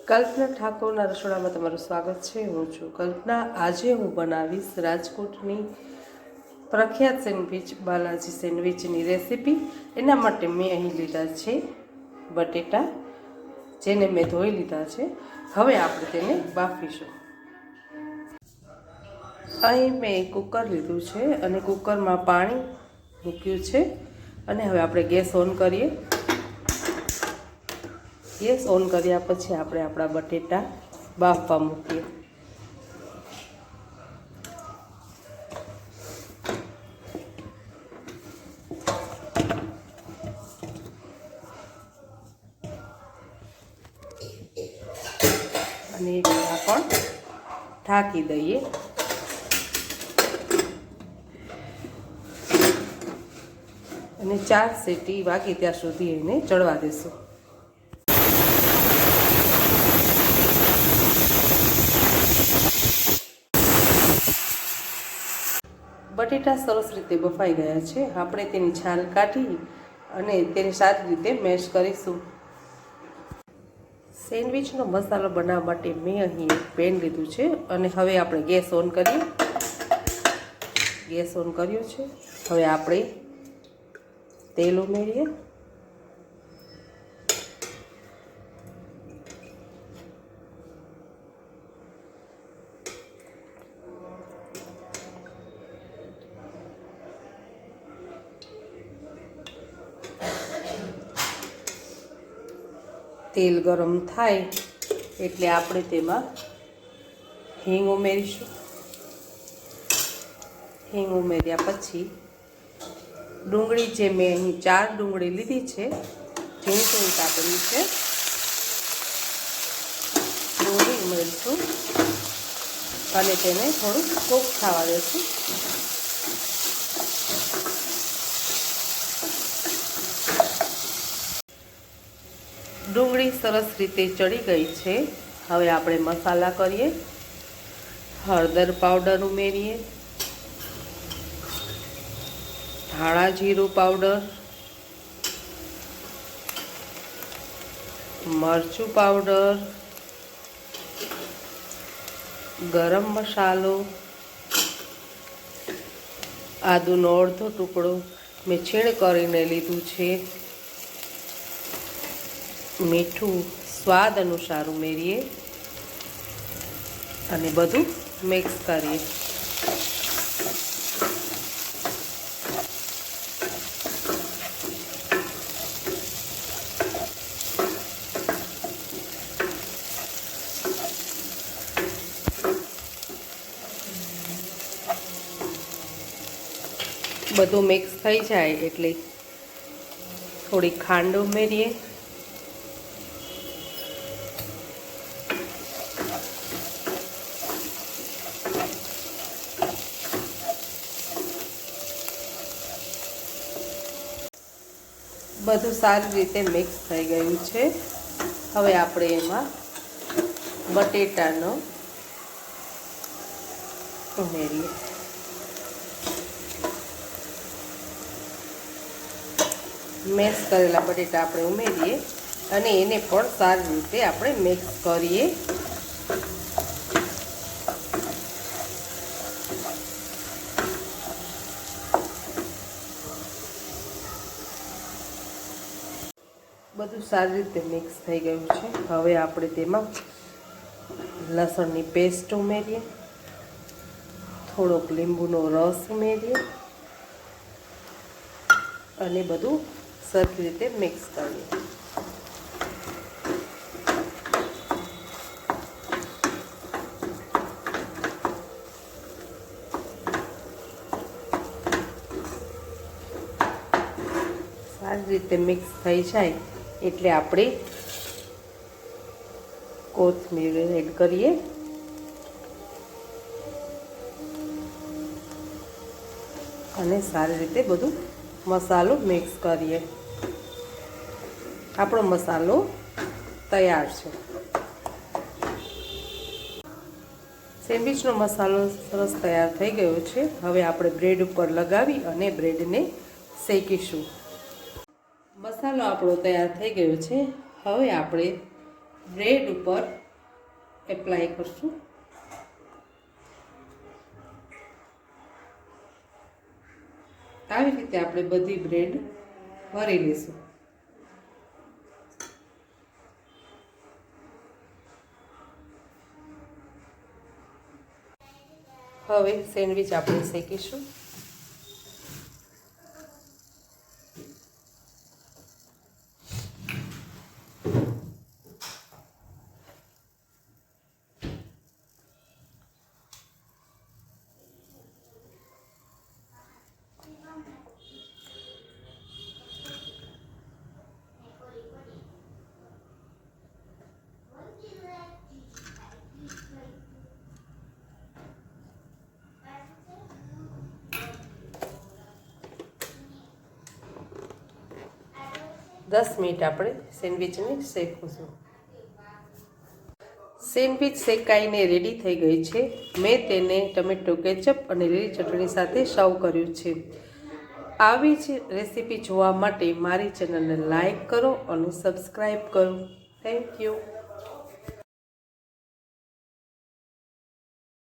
કલ્પના ઠાકોરના રસોડામાં તમારું સ્વાગત છે। હું છું કલ્પના। આજે હું બનાવીશ રાજકોટની પ્રખ્યાત સેન્ડવિચ બાલાજી સેન્ડવિચની રેસીપી। એના માટે મેં અહીં લીધા છે બટેટા, જેને મેં ધોઈ લીધા છે। હવે આપણે તેને બાફીશું। અહીં મેં કુકર લીધું છે અને કુકરમાં પાણી મૂક્યું છે અને હવે આપણે ગેસ ઓન કરીએ। ગેસ ઓન કર્યા પછી આપણે આપણા બટેટા બાફવા મૂકીએ। અને ઢાંકણ ઢાંકી દઈએ। અને 4 સીટી વાગી ત્યાં સુધી એને ચડવા દેશું। બટેટા સરસ રીતે બફાઈ ગયા છે। આપણે તેની છાલ કાઢી અને તેને સારી રીતે મેશ કરીશું। સેન્ડવિચનો મસાલો બનાવવા માટે મેં અહીં એક પેન લીધું છે અને હવે આપણે ગેસ ઓન કરીએ। ગેસ ઓન કર્યો છે। હવે આપણે તેલ ઉમેરીએ। તેલ ગરમ થાય એટલે આપણે તેમાં હિંગ ઉમેરીશું। હિંગ ઉમેર્યા પછી ડુંગળી, જે મેં અહીં 4 ડુંગળી લીધી છે, ઝીણી ઝીણી કાપેલી છે, ડુંગળી ઉમેરીશું અને તેને થોડું કૂક થવા દેશું। ડુંગળી સરસ રીતે ચડી ગઈ છે। હવે આપણે મસાલા કરીએ। હળદર પાવડર ઉમેરીએ, ધાણા જીરું પાવડર, મરચું પાવડર, ગરમ મસાલો, આદુનો અડધો ટુકડો મેં છીણ કરીને લીધું છે, મીઠું સ્વાદ અનુસાર ઉમેરીએ અને બધું મિક્સ કરીએ। બધું મિક્સ થઈ જાય એટલે થોડી ખાંડ ઉમેરીએ। બધું સારી રીતે મિક્સ થઈ ગયું છે। હવે આપણે એમાં બટેટાનો ઉમેરીએ। મેશ કરેલા બટેટા આપણે ઉમેરીએ અને એને પણ સારી રીતે આપણે મિક્સ કરીએ। બધું સારી રીતે મિક્સ થઈ ગયું છે। હવે આપણે તેમાં લસણની પેસ્ટ ઉમેરીએ, થોડોક લીંબુનો રસ ઉમેરીએ અને બધું સરખી રીતે મિક્સ કરીએ। સારી રીતે મિક્સ થઈ જાય એટલે આપણે કોથમીર એડ કરીએ અને સારી રીતે બધું મસાલો મિક્સ કરીએ। આપણો મસાલો તૈયાર છે। સેન્ડવિચનો મસાલો સરસ તૈયાર થઈ ગયો છે। હવે આપણે બ્રેડ ઉપર લગાવી અને બ્રેડને શેકીશું। મસાલો આપણો તૈયાર થઈ ગયો છે। હવે આપણે બ્રેડ ઉપર એપ્લાય કરશું. આવી રીતે આપણે બધી બ્રેડ ભરી લઈશું. હવે સેન્ડવિચ આપણે શેકીશું. દસ મિનિટ આપણે સેન્ડવિચને શેકીશું. સેન્ડવિચ શેકાઈને રેડી થઈ ગઈ છે. મેં તેને ટમેટો કેચઅપ અને લીલી ચટણી સાથે સર્વ કર્યું છે. આવી જ રેસીપી જોવા માટે મારી ચેનલને લાઈક કરો અને સબસ્ક્રાઈબ કરો. Thank you.